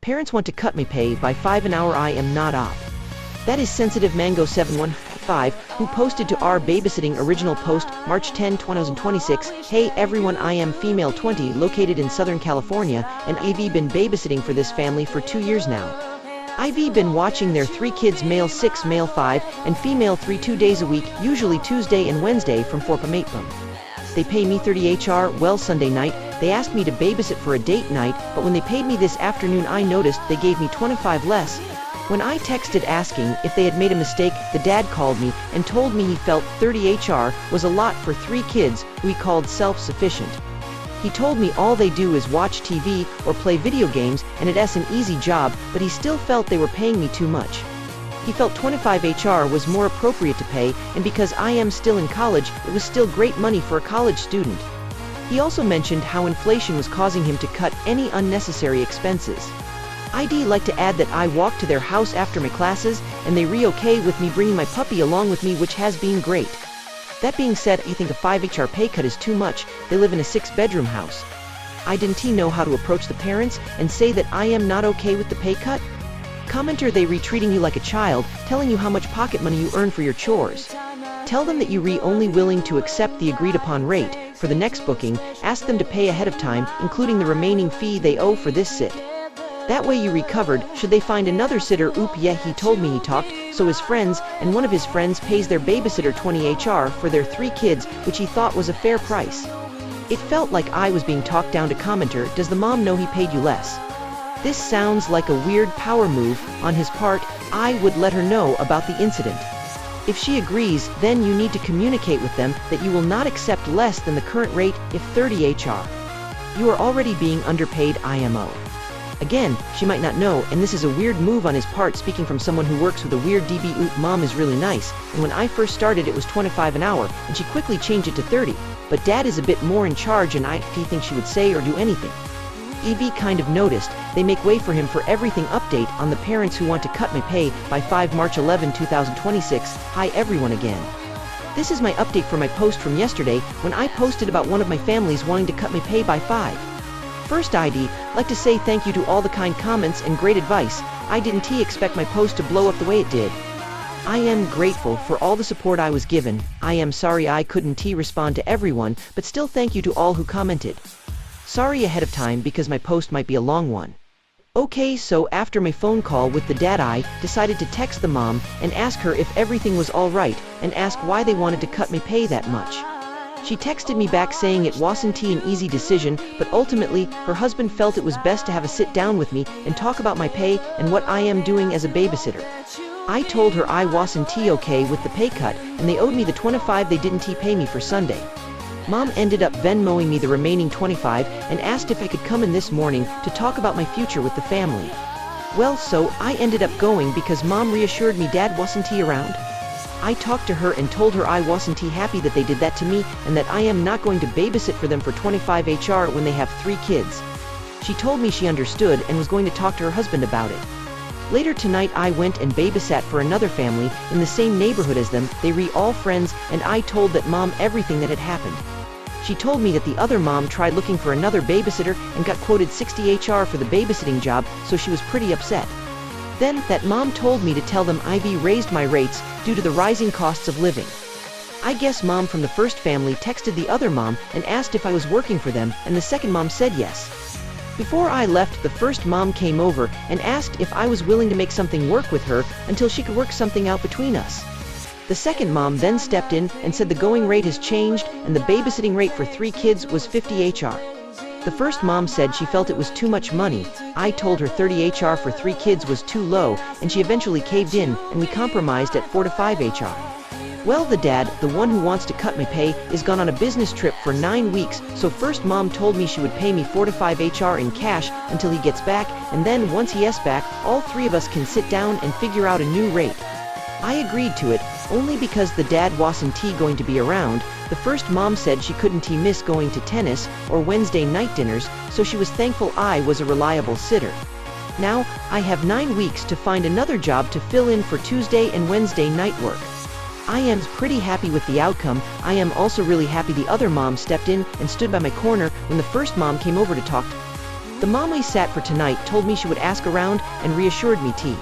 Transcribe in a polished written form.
Parents want to cut my pay by 5 an hour. I am not op. That is Sensitive Mango 715, who posted to our babysitting original post, March 10, 2026. Hey everyone, I am female 20, located in Southern California, and I've been babysitting for this family for 2 years now. I've been watching their 3 kids, male 6, male 5, and female 3, 2 days a week, usually Tuesday and Wednesday from 4 p.m. 8 p.m. They pay me 30 HR. Well, Sunday night, they asked me to babysit for a date night, but when they paid me this afternoon, I noticed they gave me 25 less. When I texted asking if they had made a mistake, the dad called me and told me he felt 30 HR was a lot for 3 kids who he called self-sufficient. He told me all they do is watch TV or play video games and it's an easy job, but he still felt they were paying me too much. He felt 25 HR was more appropriate to pay, and because I am still in college, it was still great money for a college student. He also mentioned how inflation was causing him to cut any unnecessary expenses. I'd like to add that I walked to their house after my classes, and they okay with me bringing my puppy along with me, which has been great. That being said, I think a 5 HR pay cut is too much. They live in a 6-bedroom house. I didn't know how to approach the parents and say that I am not okay with the pay cut. Commenter, they treating you like a child, telling you how much pocket money you earn for your chores. Tell them that you only willing to accept the agreed upon rate. For the next booking, ask them to pay ahead of time, including the remaining fee they owe for this sit. That way you recovered, should they find another sitter. Yeah, he told me he talked, so his friends, and one of his friends pays their babysitter 20 HR for their 3 kids, which he thought was a fair price. It felt like I was being talked down to. Commenter, does the mom know he paid you less? This sounds like a weird power move on his part. I would let her know about the incident. If she agrees, then you need to communicate with them that you will not accept less than the current rate if 30 HR. You are already being underpaid. IMO. Again, she might not know, and this is a weird move on his part, speaking from someone who works with a weird DB. Mom is really nice, and when I first started it was 25 an hour, and she quickly changed it to 30, but dad is a bit more in charge, and I don't think she would say or do anything. EV kind of noticed, they make way for him for everything. Update on the parents who want to cut my pay by 5 March 11, 2026. Hi everyone again. This is my update for my post from yesterday when I posted about one of my families wanting to cut my pay by 5. First, I'd like to say thank you to all the kind comments and great advice. I didn't expect my post to blow up the way it did. I am grateful for all the support I was given. I am sorry I couldn't respond to everyone, but still thank you to all who commented. Sorry ahead of time because my post might be a long one. Okay, so after my phone call with the dad, I decided to text the mom and ask her if everything was all right and ask why they wanted to cut my pay that much. She texted me back saying it wasn't an easy decision, but ultimately, her husband felt it was best to have a sit down with me and talk about my pay and what I am doing as a babysitter. I told her I wasn't okay with the pay cut, and they owed me the 25 they didn't pay me for Sunday. Mom ended up Venmoing me the remaining 25 and asked if I could come in this morning to talk about my future with the family. Well, so I ended up going because Mom reassured me dad wasn't around. I talked to her and told her I wasn't happy that they did that to me and that I am not going to babysit for them for 25 HR when they have 3 kids. She told me she understood and was going to talk to her husband about it. Later tonight I went and babysat for another family in the same neighborhood as them. They were all friends, and I told that mom everything that had happened. She told me that the other mom tried looking for another babysitter and got quoted 60 HR for the babysitting job, so she was pretty upset. Then, that mom told me to tell them I've raised my rates due to the rising costs of living. I guess mom from the first family texted the other mom and asked if I was working for them, and the second mom said yes. Before I left, the first mom came over and asked if I was willing to make something work with her until she could work something out between us. The second mom then stepped in and said the going rate has changed and the babysitting rate for 3 kids was 50 HR. The first mom said she felt it was too much money. I told her 30 HR for 3 kids was too low, and she eventually caved in, and we compromised at 4 to 5 HR. Well, the dad, the one who wants to cut my pay, is gone on a business trip for 9 weeks, so first mom told me she would pay me 4 to 5 HR in cash until he gets back, and then once he is back, all 3 of us can sit down and figure out a new rate. I agreed to it, only because the dad wasn't going to be around. The first mom said she couldn't miss going to tennis or Wednesday night dinners, so she was thankful I was a reliable sitter. Now, I have 9 weeks to find another job to fill in for Tuesday and Wednesday night work. I am pretty happy with the outcome. I am also really happy the other mom stepped in and stood by my corner when the first mom came over to talk. The mom we sat for tonight told me she would ask around and reassured me T.